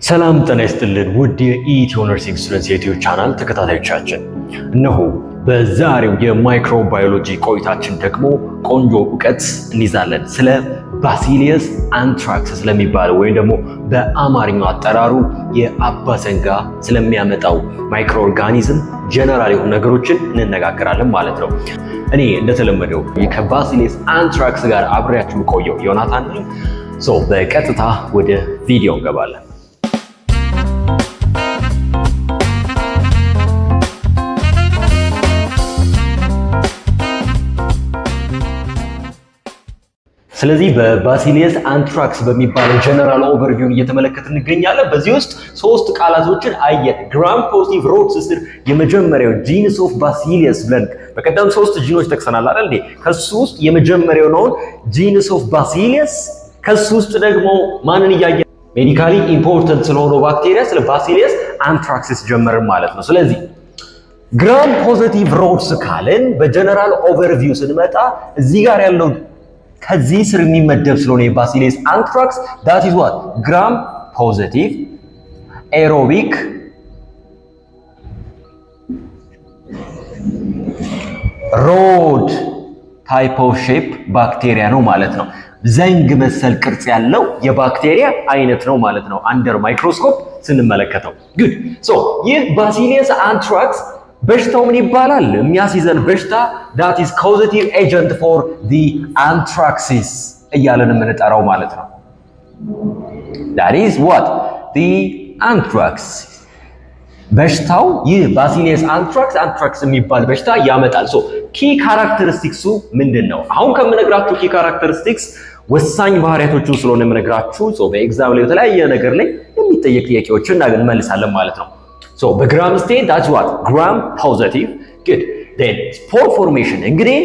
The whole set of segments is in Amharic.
ሰላም ጤና ይስጥልን ውድ የኢትዮ ነርሲንግ ስቱደንትስ የዩቲዩብ ቻናል ተከታታዮቻችን፣ እነሆ በዛሬው የማይክሮባዮሎጂ ቆይታችን ደግሞ ቆንጆ እውቀት እንይዛለን። ስለ ባሲሊየስ አንትራክስ ስለሚባለው ወይም ደግሞ በአማርኛው አጠራሩ የአባሰንጋ ስለሚያመጣው ማይክሮ ኦርጋኒዝም ጀነራል የሆኑ ነገሮችን እንነጋገራለን ማለት ነው። እኔ እንደተለመደው ከባሲሊየስ አንትራክስ ጋር አብሬያችሁ ቆየው ዮናታን ነኝ። በቀጥታ ወደ ቪዲዮ እንገባለን። ስለዚህ በባሲሊየስ አንትራክስ በሚባለው ጀነራል ኦቨርቪውን እየተመለከትን እንገኛለን። በዚህ ውስጥ ሶስት ቃላቶችን አየን። ግራም ፖዚቲቭ ሮድስ ስር የመጀመሪያው ጂንስ ኦፍ ባሲሊየስ ብለን በቀደም ሶስት ጂኖች ጠቅሰናል አይደል? ከሱ ውስጥ የመጀመሪያው ነው ጂንስ ኦፍ ባሲሊየስ። ከሱ ውስጥ ደግሞ ማንን እያየን ሜዲካሊ ኢምፖርታንት ስለሆነው ባክቴሪያ ስለ ባሲሊየስ አንትራክስ ጀመርን ማለት ነው። ስለዚህ ግራም ፖዚቲቭ ሮድስ ካልን በጀነራል ኦቨርቪው ስንመጣ እዚህ ጋር ያለው ከዚህ ስር የሚመደብ ስለሆነ የባሲሊየስ አንትራክስ that is what gram positive aerobic rod type of shape ባክቴሪያ ነው ማለት ነው። ዘንግ መሰል ቅርጽ ያለው የባክቴሪያ አይነት ነው ማለት ነው አንደር ማይክሮስኮፕ ስንመለከተው። ጉድ ሶ ይህ ባሲሊየስ አንትራክስ በሽታው ምን ይባላል? የሚያስይዘን በሽታ that is causative agent for the anthraxis እያለን የምንጠራው ማለት ነው። that is what the anthrax በሽታው ይህ ባሲሊየስ አንትራክስ የሚባል በሽታ ያመጣል። ሶ ኪ ካራክተሪስቲክሱ ምንድነው? አሁን ከምነግራችሁ ኪ ካራክተሪስቲክስ ወሳኝ ባህሪያቶቹ ስለሆነ የምነግራችሁ በኤግዛም ላይ የተለያየ ነገር ላይ የሚጠየቅ ጥያቄዎችን እንመልሳለን ማለት ነው። So the gram state that's what gram positive. Good. Then spore formation እንግዲህ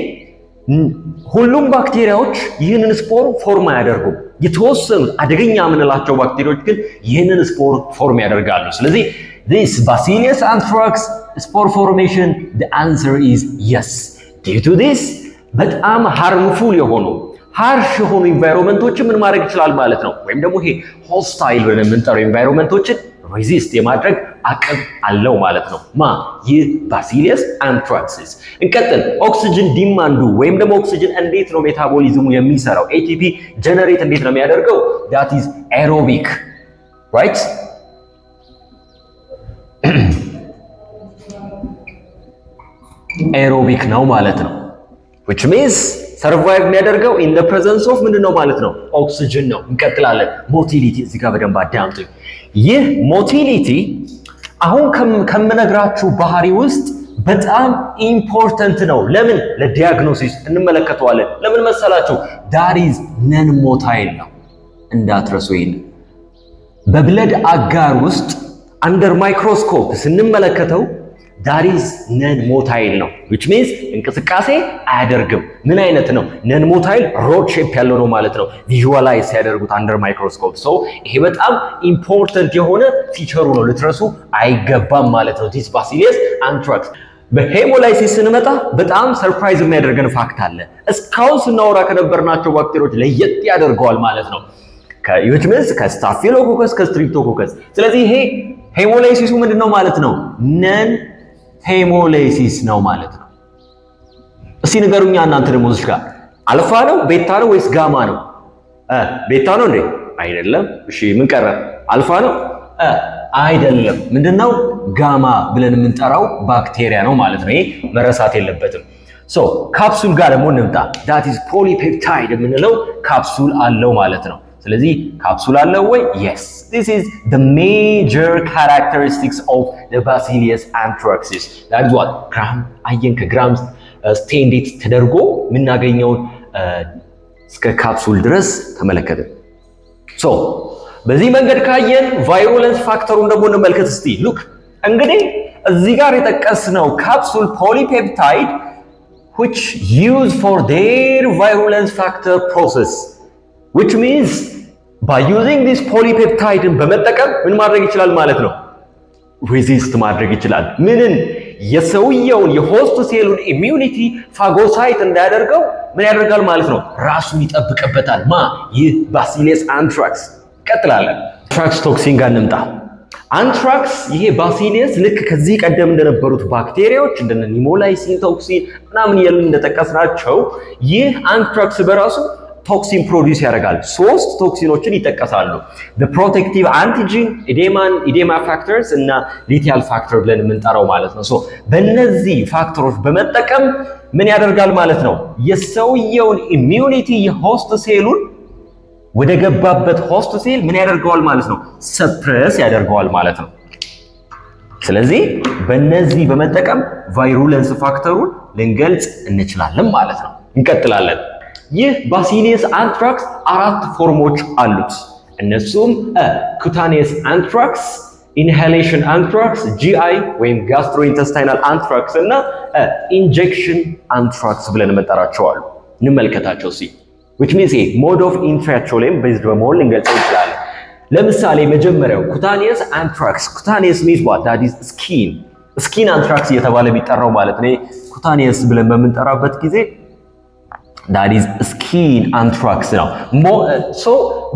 ሁሉም ባክቴሪያዎች ይህንን ስፖር ፎርም አያደርጉም። የተወሰኑት አደገኛ የምንላቸው ባክቴሪያዎች ግን ይህንን ስፖር ፎርም ያደርጋሉ። ስለዚህ this bacillus anthrax spore formation the answer is yes. Due to this በጣም harmful የሆኑ ሃርሽ የሆኑ ኢንቫይሮንመንቶችን ምን ማድረግ ይችላል ማለት ነው። ወይም ደግሞ ይሄ ሆስታይል ብለን የምንጠራው ኢንቫይሮንመንቶችን ሬዚስት የማድረግ አቅም አለው ማለት ነው። ይህ ባሲሊየስ አንትራክስ። እንቀጥል። ኦክሲጅን ዲማንዱ ወይም ደግሞ ኦክሲጅን እንዴት ነው ሜታቦሊዝሙ የሚሰራው? ኤቲፒ ጀነሬት እንዴት ነው የሚያደርገው? that is aerobic right aerobic ነው ማለት ነው which means ሰርቫይቭ የሚያደርገው in the presence of ምንድነው ማለት ነው? ኦክሲጅን ነው። እንቀጥላለን። ሞቲሊቲ እዚህ ጋር በደንብ አዳምጡኝ። ይህ ሞቲሊቲ አሁን ከምነግራችሁ ባህሪ ውስጥ በጣም ኢምፖርታንት ነው። ለምን? ለዲያግኖሲስ እንመለከተዋለን። ለምን መሰላችሁ? that is ነን ሞታይል ነው። እንዳትረሱ ይሄን በብለድ አጋር ውስጥ አንደር ማይክሮስኮፕ ስንመለከተው that is ነን ሞታይል ነው which means እንቅስቃሴ አያደርግም። ምን አይነት ነው? ነን ሞታይል ሮድ ሼፕ ያለው ነው ማለት ነው። ቪዥዋላይዝ ያደርጉት አንደር ማይክሮስኮፕ። ሶ ይሄ በጣም ኢምፖርታንት የሆነ ፊቸሩ ነው፣ ልትረሱ አይገባም ማለት ነው። this bacillus anthrax በሄሞላይሲስ ስንመጣ በጣም ሰርፕራይዝ የሚያደርገን ፋክት አለ። እስካሁን ስናወራ ከነበርናቸው ባክቴሪያዎች ለየት ያደርገዋል ማለት ነው። which means ከስታፊሎኮከስ ከስትሪፕቶኮከስ። ስለዚህ ይሄ ሄሞላይሲሱ ምንድነው ማለት ነው? ነን ሄሞላይሲስ ነው ማለት ነው። እስቲ ንገሩኛ እናንተ ደግሞ እዚህ ጋር አልፋ ነው ቤታ ነው ወይስ ጋማ ነው? ቤታ ነው እንዴ? አይደለም። እሺ ምን ቀረ? አልፋ ነው? አይደለም። ምንድነው? ጋማ ብለን የምንጠራው ባክቴሪያ ነው ማለት ነው። ይሄ መረሳት የለበትም። ሶ ካፕሱል ጋር ደግሞ እንምጣ። that is polypeptide የምንለው ካፕሱል አለው ማለት ነው። ስለዚህ ካፕሱል አለው ወይ? yes, this is the major characteristics of the bacillus anthracis. that is what gram አየን። ከግራም ስቴንዴት ተደርጎ የምናገኘውን እስከ ካፕሱል ድረስ ተመለከትን። ሶ በዚህ መንገድ ካየን ቫይሩለንስ ፋክተሩን ደግሞ እንመልከት እስቲ። ሉክ እንግዲህ እዚህ ጋር የጠቀስነው ካፕሱል ፖሊፔፕታይድ which used for their virulence factor process which means by using this polypeptide በመጠቀም ምን ማድረግ ይችላል ማለት ነው? ሬዚስት ማድረግ ይችላል። ምንን? የሰውየውን የሆስት ሴሉን ኢሚዩኒቲ ፋጎሳይት እንዳያደርገው ምን ያደርጋል ማለት ነው? ራሱን ይጠብቅበታል። ይህ ባሲሊየስ አንትራክስ ቀጥላለን። አንትራክስ ቶክሲን ጋር እንምጣ። አንትራክስ ይሄ ባሲሊየስ ልክ ከዚህ ቀደም እንደነበሩት ባክቴሪያዎች እንደነ ኒሞላይሲን ቶክሲን ምናምን ያሉን እንደጠቀስናቸው ይህ አንትራክስ በራሱ ቶክሲን ፕሮዲውስ ያደርጋል። ሶስት ቶክሲኖችን ይጠቀሳሉ። ፕሮቴክቲቭ አንቲጂን፣ ኢዴማ ፋክተርስ እና ሊቲያል ፋክተር ብለን የምንጠራው ማለት ነው። በእነዚህ ፋክተሮች በመጠቀም ምን ያደርጋል ማለት ነው? የሰውየውን ኢሚዩኒቲ የሆስት ሴሉን ወደ ገባበት ሆስት ሴል ምን ያደርገዋል ማለት ነው? ሰፕረስ ያደርገዋል ማለት ነው። ስለዚህ በእነዚህ በመጠቀም ቫይሩለንስ ፋክተሩን ልንገልጽ እንችላለን ማለት ነው። እንቀጥላለን። ይህ ባሲሊየስ አንትራክስ አራት ፎርሞች አሉት። እነሱም ኩታኔስ አንትራክስ፣ ኢንሃሌሽን አንትራክስ፣ ጂአይ ወይም ጋስትሮኢንተስታይናል አንትራክስ እና ኢንጀክሽን አንትራክስ ብለን መጠራቸዋል። እንመልከታቸው ሲ which means a mode of infection based በመሆን ልንገልጸው እንችላለን። ለምሳሌ መጀመሪያው ኩታኔስ አንትራክስ። ኩታኔስ means what? that is skin አንትራክስ እየተባለ የሚጠራው ማለት ነው። ኩታኔስ ብለን በምንጠራበት ጊዜ that is skin አንትራክስ ነው።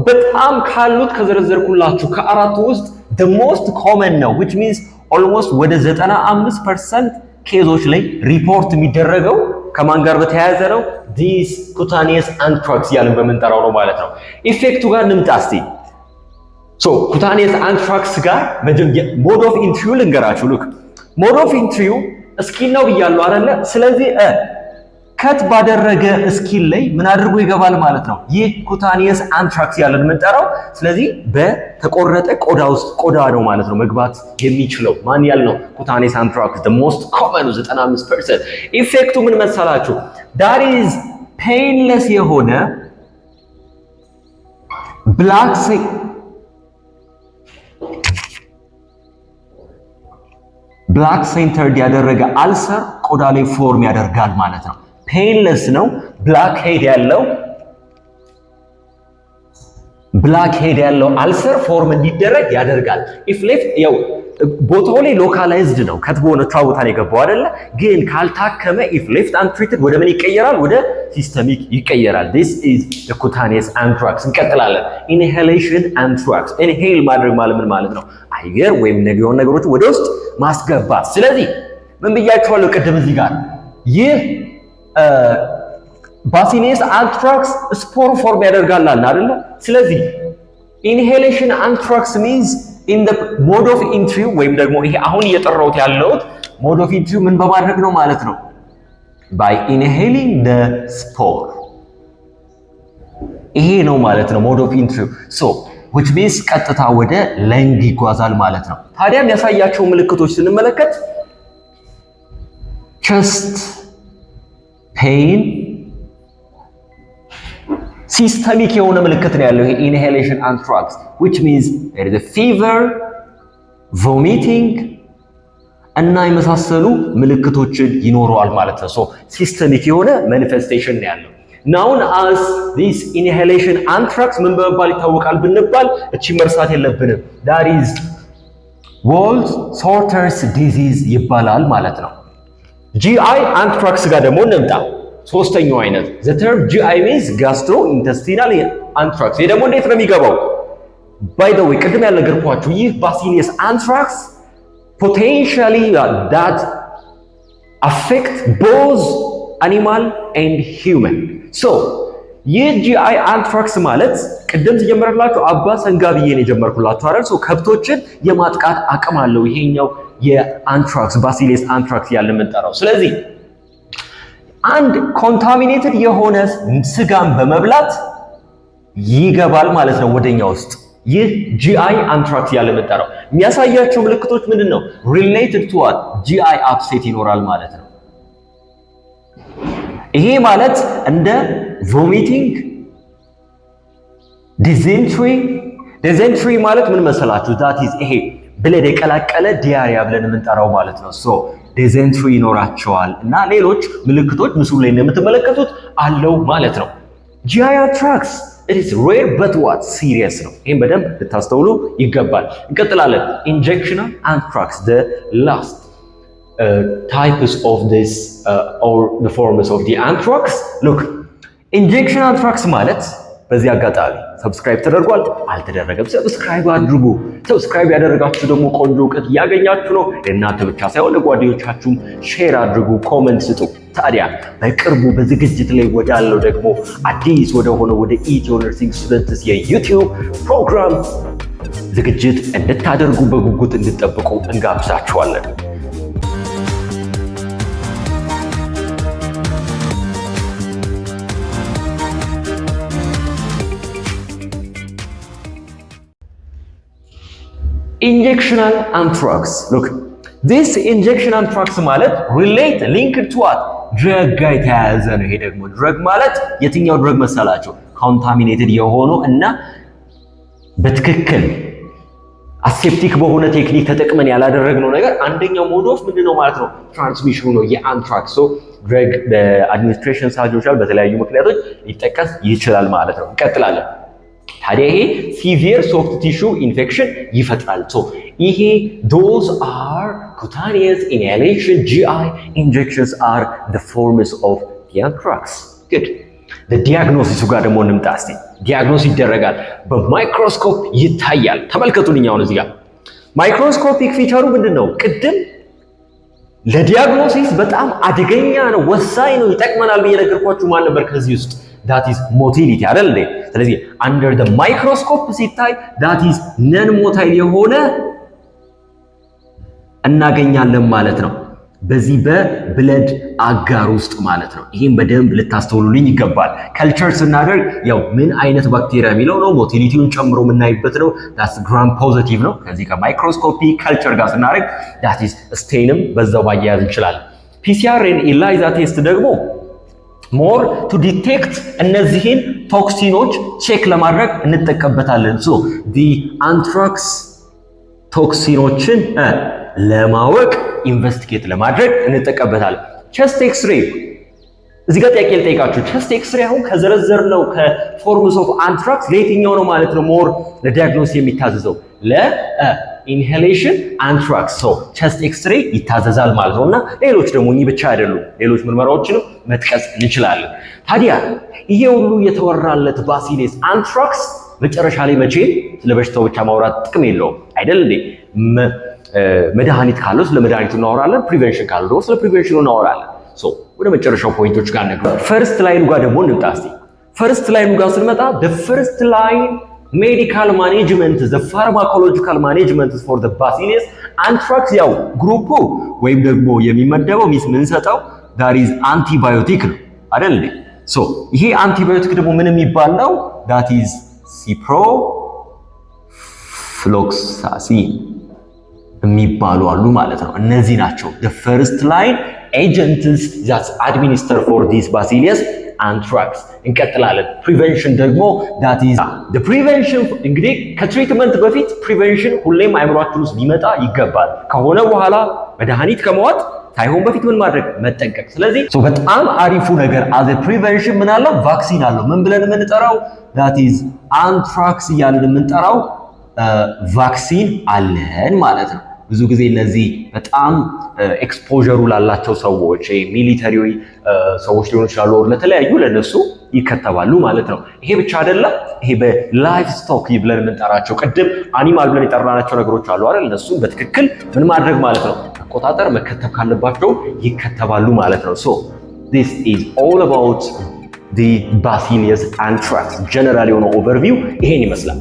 በጣም ካሉት ከዘረዘርኩላችሁ ከአራቱ ውስጥ the most common ነው which means almost ወደ 95% ኬዞች ላይ ሪፖርት የሚደረገው ከማን ጋር በተያያዘ ነው? ዲስ ኩታኔስ አንትራክስ ያለን በምንጠራው ነው ማለት ነው። ኢፌክቱ ጋር እንምጣ እስቲ። ኩታኔስ አንትራክስ ጋር ሞድ ኦፍ ኢንትሪው ልንገራችሁ። ሉክ ሞድ ኦፍ ኢንትሪው ስኪን ነው ብያለሁ አይደለ? ስለዚህ ከት ባደረገ ስኪን ላይ ምን አድርጎ ይገባል ማለት ነው? ይህ ኩታኔስ አንትራክስ ያለን የምንጠራው። ስለዚህ በተቆረጠ ቆዳ ውስጥ ቆዳ ነው ማለት ነው መግባት የሚችለው። ማን ያል ነው? ኩታኔስ አንትራክስ the most common 95%። ኢፌክቱ ምን መሰላችሁ? that is painless የሆነ ብላክ ሴንተርድ ያደረገ አልሰር ቆዳ ላይ ፎርም ያደርጋል ማለት ነው። ፔንለስ ነው። ብላክ ሄድ ያለው አልሰር ፎርም እንዲደረግ ያደርጋል። ኢፍ ሌፍት ያው ቦታው ላይ ሎካላይዝድ ነው። ከትቦነ ቦታ ላይ ገባው አይደለ? ግን ካልታከመ ኢፍ ሌፍት አንትሪትድ ወደ ምን ይቀየራል? ወደ ሲስተሚክ ይቀየራል። this is the cutaneous anthrax። እንቀጥላለን። ኢንሄሌሽን አንትራክስ። ኢንሄል ማድረግ ማለት ምን ማለት ነው? አየር ወይም የሆነ ነገሮች ወደ ውስጥ ማስገባት። ስለዚህ ምን ብያችኋለሁ ቅድም እዚህ ጋር ይህ ባሲሊየስ አንትራክስ ስፖር ፎርም ያደርጋል አይደለ? ስለዚህ ኢንሄሌሽን አንትራክስ means in the mode of entry ወይም ደግሞ ይሄ አሁን እየጠራሁት ያለሁት mode of entry ምን በማድረግ ነው ማለት ነው? by inhaling the spore። ይሄ ነው ማለት ነው mode of entry which means ቀጥታ ወደ ለንግ ይጓዛል ማለት ነው። ታዲያ የሚያሳያቸው ምልክቶች ስንመለከት chest pain ሲስተሚክ የሆነ ምልክት ነው ያለው ይሄ ኢንሄሌሽን አንትራክስ which means there is a fever, vomiting እና የመሳሰሉ ምልክቶችን ይኖረዋል ማለት ነው። ሲስተሚክ የሆነ ማኒፌስቴሽን ነው ያለው። known as this inhalation anthrax ምን በመባል ይታወቃል ብንባል እቺ መርሳት የለብንም that is Wald-Sorter's disease ይባላል ማለት ነው። GI አንትራክስ ጋር ደግሞ እንምጣ። ሶስተኛው አይነት the term GI means gastrointestinal anthrax። ይሄ ደግሞ እንዴት ነው የሚገባው? by the way ቅድም ያልነገርኳችሁ ይህ ባሲሊየስ አንትራክስ potentially that affect both animal and human። ይህ GI አንትራክስ ማለት ቅድም ተጀመረላችሁ አባ ሰንጋ ብዬ ነው የጀመርኩላችሁ አይደል? ከብቶችን የማጥቃት አቅም አለው ይሄኛው የአንትራክስ ባሲሊየስ አንትራክስ ያለ የምንጠራው። ስለዚህ አንድ ኮንታሚኔትድ የሆነ ስጋን በመብላት ይገባል ማለት ነው ወደኛ ውስጥ። ይህ GI አንትራክስ ያለ የምንጠራው የሚያሳያቸው ምልክቶች ምንድነው? related to what? GI upset ይኖራል ማለት ነው። ይሄ ማለት እንደ vomiting, dysentery ማለት ምን መሰላችሁ? that is ይሄ ብለድ የቀላቀለ ዲያሪያ ብለን የምንጠራው ማለት ነው። dysentery ይኖራቸዋል እና ሌሎች ምልክቶች ምስሉ ላይ እንደምትመለከቱት አለው ማለት ነው። GI anthrax it is rare but what serious ነው። ይሄን በደንብ ልታስተውሉ ይገባል። እንቀጥላለን። injectional anthrax the last types of this or the forms of the anthrax. look injection anthrax ማለት በዚህ አጋጣሚ ሰብስክራይብ ተደርጓል አልተደረገም? ሰብስክራይብ አድርጉ። ሰብስክራይብ ያደረጋችሁ ደግሞ ቆንጆ እውቀት እያገኛችሁ ነው። ለእናንተ ብቻ ሳይሆን ለጓደኞቻችሁም ሼር አድርጉ፣ ኮመንት ስጡ። ታዲያ በቅርቡ በዝግጅት ላይ ወዳለው ደግሞ አዲስ ወደ ሆነው ወደ ኢትዮ ነርሲንግ ስቱደንትስ የዩቲዩብ ፕሮግራም ዝግጅት እንድታደርጉ በጉጉት እንድጠብቁ እንጋብዛችኋለን። Injectional anthrax. Look, this injectional anthrax ማለት linked to what? ድረግ ጋር የተያያዘ ነው። ይሄ ደግሞ ድረግ ማለት የትኛው ድረግ መሰላቸው? ኮንታሚኔትድ የሆኑ እና በትክክል አሴፕቲክ በሆነ ቴክኒክ ተጠቅመን ያላደረግነው ነገር አንደኛው ሞድ ኦፍ ምንድነው ማለት ነው? ትራንስሚሽኑ ነው የአንትራክስ። ሶ ድረግ በአድሚኒስትሬሽን ሳይቶች በተለያዩ ምክንያቶች ሊጠቀስ ይችላል ማለት ነው። እንቀጥላለን። ታዲያ ይሄ ሲቪየር ሶፍት ቲሹ ኢንፌክሽን ይፈጥራል። ሶ ይሄ those are cutaneous inhalation GI injections are the forms of the anthrax. Good. the diagnosis ጋር ደግሞ እንምጣ እስቲ። ዲያግኖስ ይደረጋል፣ በማይክሮስኮፕ ይታያል። ተመልከቱልኝ አሁን እዚህ ጋር ማይክሮስኮፒክ ፊቸሩ ምንድነው? ቅድም ለዲያግኖሲስ በጣም አደገኛ ነው፣ ወሳኝ ነው፣ ይጠቅመናል ብዬ ነገርኳችሁ። ማን ነበር ከዚህ ውስጥ? that is motility አይደል እንዴ? ስለዚህ under the microscope ሲታይ that is non motile የሆነ እናገኛለን ማለት ነው፣ በዚህ በብለድ አጋር ውስጥ ማለት ነው። ይሄን በደንብ ልታስተውሉልኝ ይገባል። ከልቸር ስናደርግ ያው ምን አይነት ባክቴሪያ የሚለው ነው ሞቲሊቲውን ጨምሮ የምናይበት ነው። that's gram positive ነው። ከዚህ ከማይክሮስኮፒ ከልቸር ጋር ስናደርግ that is ስቴንም በዛው ማያያዝ እንችላለን። PCR and ELISA ቴስት ደግሞ ሞር ቱ ዲቴክት እነዚህን ቶክሲኖች ቼክ ለማድረግ እንጠቀምበታለን። ሶ ዲ አንትራክስ ቶክሲኖችን ለማወቅ ኢንቨስቲጌት ለማድረግ እንጠቀምበታለን። ቸስት ኤክስሬይ እዚህ ጋር ጥያቄ ልጠይቃችሁ። ቸስት ኤክስሬይ አሁን ከዘረዘርነው ከፎርምስ ኦፍ አንትራክስ ለየትኛው ነው ማለት ነው ሞር ለዲያግኖስ የሚታዘዘው? ለኢንሄሌሽን አንትራክስ። ሶ ቸስት ኤክስሬይ ይታዘዛል ማለት ነው። እና ሌሎች ደግሞ እኚህ ብቻ አይደሉም፣ ሌሎች ምርመራዎችንም መጥቀስ እንችላለን። ታዲያ ይሄ ሁሉ የተወራለት ባሲሌስ አንትራክስ መጨረሻ ላይ መቼ ስለ በሽታው ብቻ ማውራት ጥቅም የለውም አይደል እንዴ? መድኃኒት ካለው ስለ መድኃኒቱ እናወራለን፣ ፕሪቨንሽን ካለው ደግሞ ስለ ፕሪቨንሽኑ እናወራለን። ሶ ወደ መጨረሻው ፖይንቶች ጋር ነግሩ። ፈርስት ላይኑ ጋር ደግሞ እንምጣ እስቲ። ፈርስት ላይኑ ጋር ስንመጣ the first line medical management the pharmacological management for the bacillus anthrax ያው ግሩፑ ወይም ደግሞ የሚመደበው ምንሰጠው that is አንቲባዮቲክ ነው አይደል እንዴ? ሶ ይሄ አንቲባዮቲክ ደግሞ ምን የሚባል ነው? that is ciprofloxacin የሚባሉ አሉ ማለት ነው። እነዚህ ናቸው the first line agents that administer for this bacillus anthrax። እንቀጥላለን። ፕሪቨንሽን ደግሞ that is the prevention እንግዲህ ከትሪትመንት በፊት ፕሪቨንሽን ሁሌም አይምሯችን ውስጥ ሊመጣ ይገባል። ከሆነ በኋላ መድኃኒት ከመዋጥ ሳይሆን በፊት ምን ማድረግ? መጠንቀቅ። ስለዚህ በጣም አሪፉ ነገር as a prevention ምን አለው? ቫክሲን አለው። ምን ብለን የምንጠራው? that is anthrax እያልን የምንጠራው ቫክሲን አለን ማለት ነው። ብዙ ጊዜ እነዚህ በጣም ኤክስፖዠሩ ላላቸው ሰዎች ሚሊተሪ ሰዎች ሊሆኑ ይችላሉ፣ ለተለያዩ ለነሱ ይከተባሉ ማለት ነው። ይሄ ብቻ አይደለም። ይሄ በላይፍ ስቶክ ብለን የምንጠራቸው ቅድም አኒማል ብለን የጠራናቸው ነገሮች አሉ አይደል? እነሱ በትክክል ምን ማድረግ ማለት ነው? መቆጣጠር፣ መከተብ ካለባቸው ይከተባሉ ማለት ነው። so this is all about the bacillus anthrax ጀነራል የሆነ ኦቨርቪው ይሄን ይመስላል።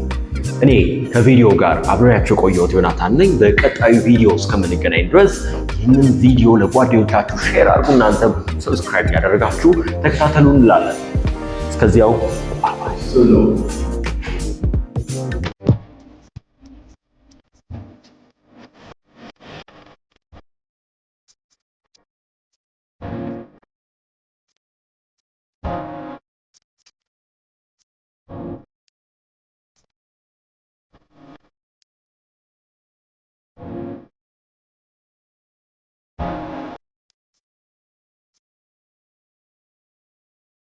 እኔ ከቪዲዮ ጋር አብሬያችሁ ቆየሁት ዮናታን ነኝ። በቀጣዩ ቪዲዮ እስከምንገናኝ ድረስ ይህንን ቪዲዮ ለጓደኞቻችሁ ሼር አድርጉ። እናንተም ሰብስክራይብ ያደረጋችሁ ተከታተሉን እንላለን። እስከዚያው ባይ ባይ።